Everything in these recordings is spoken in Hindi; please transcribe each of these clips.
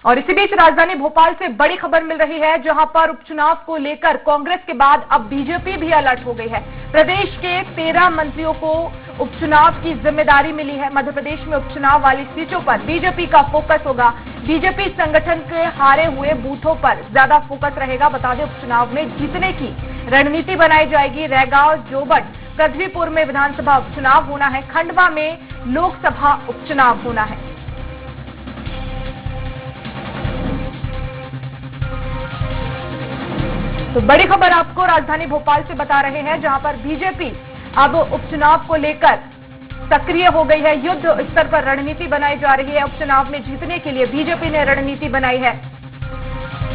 और इसी बीच राजधानी भोपाल से बड़ी खबर मिल रही है, जहां पर उपचुनाव को लेकर कांग्रेस के बाद अब बीजेपी भी अलर्ट हो गई है। प्रदेश के 13 मंत्रियों को उपचुनाव की जिम्मेदारी मिली है। मध्य प्रदेश में उपचुनाव वाली सीटों पर बीजेपी का फोकस होगा। बीजेपी संगठन के हारे हुए बूथों पर ज्यादा फोकस रहेगा। बता दें, उपचुनाव में जीतने की रणनीति बनाई जाएगी। रैगांव, जोबट, पृथ्वीपुर में विधानसभा उपचुनाव होना है। खंडवा में लोकसभा उपचुनाव होना है। तो बड़ी खबर आपको राजधानी भोपाल से बता रहे हैं, जहां पर बीजेपी अब उपचुनाव को लेकर सक्रिय हो गई है। युद्ध स्तर पर रणनीति बनाई जा रही है। उपचुनाव में जीतने के लिए बीजेपी ने रणनीति बनाई है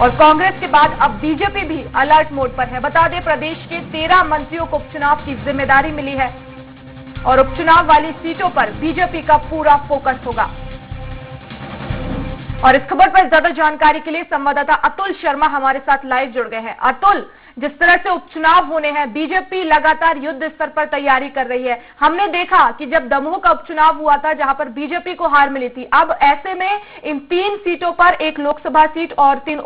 और कांग्रेस के बाद अब बीजेपी भी अलर्ट मोड पर है। बता दें, प्रदेश के 13 मंत्रियों को उपचुनाव की जिम्मेदारी मिली है और उपचुनाव वाली सीटों पर बीजेपी का पूरा फोकस होगा। और इस खबर पर ज्यादा जानकारी के लिए संवाददाता अतुल शर्मा हमारे साथ लाइव जुड़ गए हैं। अतुल, जिस तरह से उपचुनाव होने हैं, बीजेपी लगातार युद्ध स्तर पर तैयारी कर रही है। हमने देखा कि जब दमोह का उपचुनाव हुआ था, जहां पर बीजेपी को हार मिली थी, अब ऐसे में इन 3 सीटों पर, एक लोकसभा सीट और 3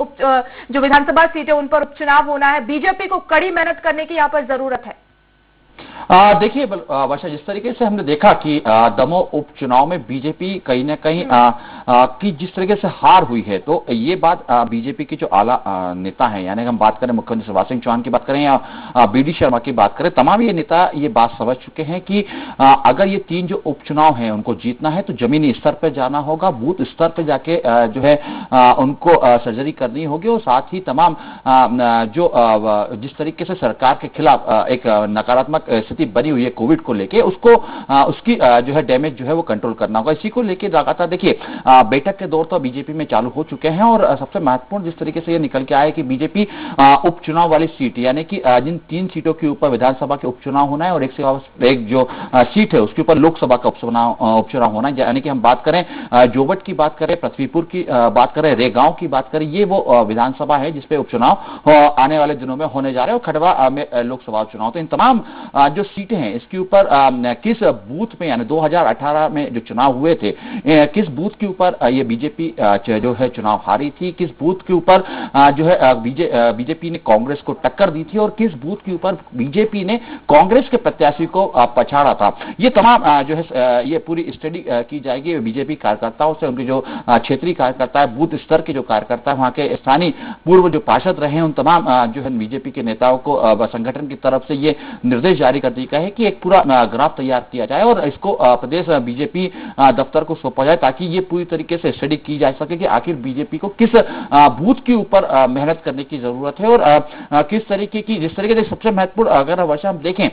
जो विधानसभा सीट है, उन पर उपचुनाव होना है। बीजेपी को कड़ी मेहनत करने की यहां पर जरूरत है। देखिए वर्षा, जिस तरीके से हमने देखा कि दमोह उपचुनाव में बीजेपी कहीं ना कहीं की जिस तरीके से हार हुई है, तो ये बात बीजेपी के जो आला नेता हैं, यानी हम बात करें मुख्यमंत्री शिवराज सिंह चौहान की बात करें या बीडी शर्मा की बात करें, तमाम ये नेता ये बात समझ चुके हैं कि अगर ये 3 जो उपचुनाव हैं उनको जीतना है तो जमीनी स्तर पर जाना होगा, बूथ स्तर पर जाके जो है उनको सर्जरी करनी होगी। और साथ ही तमाम जो जिस तरीके से सरकार के खिलाफ एक नकारात्मक स्थिति बनी हुई है कोविड को लेके, उसको उसकी जो है डैमेज जो है वो कंट्रोल करना होगा। इसी को लेके लगातार देखिए बैठक के दौर तो बीजेपी में चालू हो चुके हैं और सबसे महत्वपूर्ण जिस तरीके से ये निकल के आया कि बीजेपी उपचुनाव वाली सीट, यानी कि जिन 3 सीटों के ऊपर विधानसभा के उपचुनाव होना है और एक जो सीट है उसके ऊपर लोकसभा का उपचुनाव होना है, यानी कि हम बात करें जोबट की बात करें, पृथ्वीपुर की बात करें, रेगांव की बात करें, ये वो विधानसभा है जिसपे उपचुनाव आने वाले दिनों में होने जा रहे हैं और खंडवा में लोकसभा उपचुनाव। तो इन तमाम जो सीटें हैं इसके ऊपर किस बूथ में, यानी 2018 में जो चुनाव हुए थे, किस बूथ के ऊपर ये बीजेपी जो है चुनाव हारी थी, किस बूथ के ऊपर जो है बीजेपी ने कांग्रेस को टक्कर दी थी और किस बूथ के ऊपर बीजेपी ने कांग्रेस के प्रत्याशी को पछाड़ा था, ये तमाम जो है ये पूरी स्टडी की जाएगी बीजेपी कार्यकर्ताओं से। उनके जो क्षेत्रीय कार्यकर्ता है, बूथ स्तर के जो कार्यकर्ता है, वहां के स्थानीय पूर्व जो पार्षद रहे हैं, उन तमाम जो है बीजेपी के नेताओं को संगठन की तरफ से ये निर्देश जारी कर दिया है कि एक पूरा ग्राफ तैयार किया जाए और इसको प्रदेश बीजेपी दफ्तर को सौंपा जाए, ताकि ये पूरी तरीके से स्टडी की जा सके कि आखिर बीजेपी को किस बूथ के ऊपर मेहनत करने की जरूरत है और किस तरीके की, जिस तरीके से सबसे महत्वपूर्ण अगर वर्षा हम देखें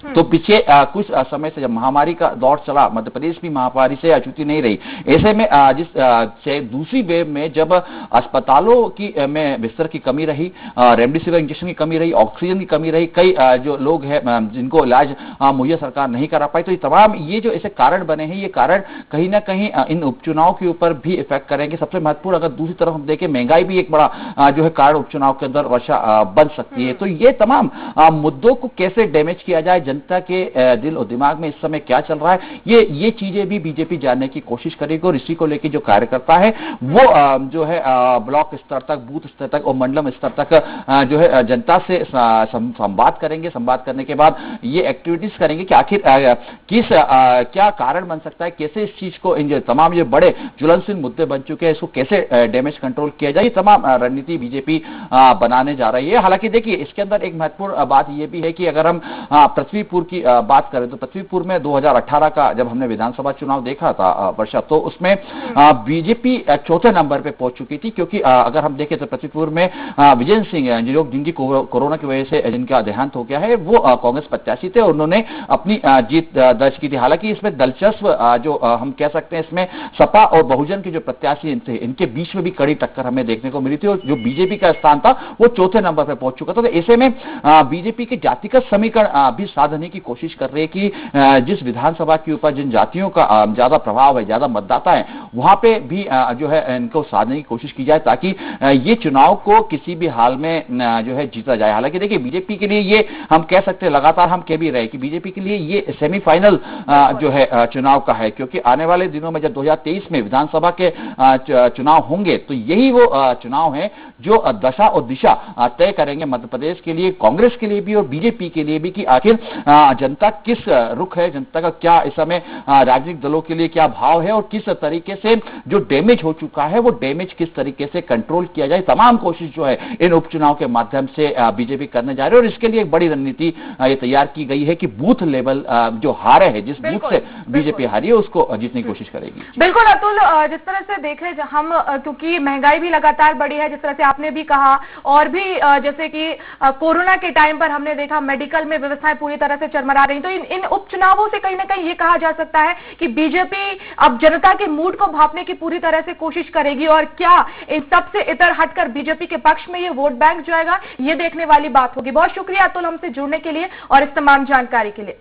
तो पीछे कुछ समय से जब महामारी का दौर चला, मध्य प्रदेश भी महामारी से अछूती नहीं रही। ऐसे में जिस दूसरी वेव में जब अस्पतालों की में बिस्तर की कमी रही, रेमडेसिविर इंजेक्शन की कमी रही, ऑक्सीजन की कमी रही, कई जो लोग हैं जिनको इलाज मुहैया सरकार नहीं करा पाई, तो ये तमाम ये जो ऐसे कारण बने हैं, ये कारण कहीं ना कहीं इन उपचुनाव के ऊपर भी इफेक्ट करेंगे। सबसे महत्वपूर्ण अगर दूसरी तरफ हम देखें, महंगाई भी एक बड़ा जो है कारण उपचुनाव के अंदर वर्षा बन सकती है। तो ये तमाम मुद्दों को कैसे डैमेज किया जाए, जनता के दिल और दिमाग में इस समय क्या चल रहा है, ये चीजें भी बीजेपी जानने की कोशिश करेगी और इसी को लेकर जो कार्यकर्ता है वो जो है ब्लॉक स्तर तक, बूथ स्तर तक और मंडलम स्तर तक जो है जनता से संवाद करेंगे। संवाद करने के बाद ये एक्टिविटीज करेंगे कि आखिर किस क्या कारण बन सकता है, कैसे इस चीज को, इन तमाम ये बड़े ज्वलनशील मुद्दे बन चुके हैं, इसको कैसे डैमेज कंट्रोल किया जाए, तमाम रणनीति बीजेपी बनाने जा रही है। हालांकि देखिए इसके अंदर एक महत्वपूर्ण बात यह भी है कि अगर हम पृथ्वीपुर की बात करें तो पृथ्वीपुर में 2018 का जब हमने विधानसभा चुनाव देखा था वर्षा, तो उसमें बीजेपी 4थे नंबर पे पहुंच चुकी थी, क्योंकि अगर हम देखें तो पृथ्वीपुर में विजय सिंह जिनकी कोरोना की वजह से जिनका देहांत हो गया है, वो कांग्रेस प्रत्याशी थे और उन्होंने अपनी जीत दर्ज की थी। हालांकि इसमें दिलचस्प जो हम कह सकते हैं, इसमें सपा और बहुजन के जो प्रत्याशी थे, इनके बीच में भी कड़ी टक्कर हमें देखने को मिली थी और जो बीजेपी का स्थान था वो 4थे नंबर पर पहुंच चुका था। तो ऐसे में बीजेपी के जातिगत समीकरण भी साथ देने की कोशिश कर रही है कि जिस विधानसभा के ऊपर जिन जातियों का ज्यादा प्रभाव है, ज्यादा मतदाता है, वहां पे भी जो है इनको साधने की कोशिश की जाए ताकि ये चुनाव को किसी भी हाल में जो है जीता जाए। हालांकि देखिए बीजेपी के लिए ये हम कह सकते हैं, लगातार हम कह भी रहे कि बीजेपी के लिए ये सेमीफाइनल जो है चुनाव का है, क्योंकि आने वाले दिनों में जब 2023 में विधानसभा के चुनाव होंगे तो यही वो चुनाव है जो दशा और दिशा तय करेंगे मध्य प्रदेश के लिए, कांग्रेस के लिए भी और बीजेपी के लिए भी, कि आखिर जनता किस रुख है, जनता का क्या इस समय राजनीतिक दलों के लिए क्या भाव है और किस तरीके से जो डैमेज हो चुका है वो डैमेज किस तरीके से कंट्रोल किया जाए। तमाम कोशिश जो है इन उपचुनाव के माध्यम से बीजेपी करने जा रही है और इसके लिए एक बड़ी रणनीति ये तैयार की गई है कि बूथ लेवल जो हारे है, जिस बूथ से बीजेपी हारी है, उसको जीतने की कोशिश करेगी। बिल्कुल अतुल, जिस तरह से देख रहे हम, क्योंकि महंगाई भी लगातार बढ़ी है, जिस तरह से आपने भी कहा, और भी जैसे कि कोरोना के टाइम पर हमने देखा मेडिकल में व्यवस्थाएं पूरी तरह से चरमरा रही, तो इन उपचुनावों से कहीं ना कहीं ये कहा जा सकता है कि बीजेपी अब जनता के मूड को भांपने की पूरी तरह से कोशिश करेगी, और क्या इन सबसे इतर हटकर बीजेपी के पक्ष में ये वोट बैंक जाएगा, ये देखने वाली बात होगी। बहुत शुक्रिया अतुल हमसे जुड़ने के लिए और इस तमाम जानकारी के लिए।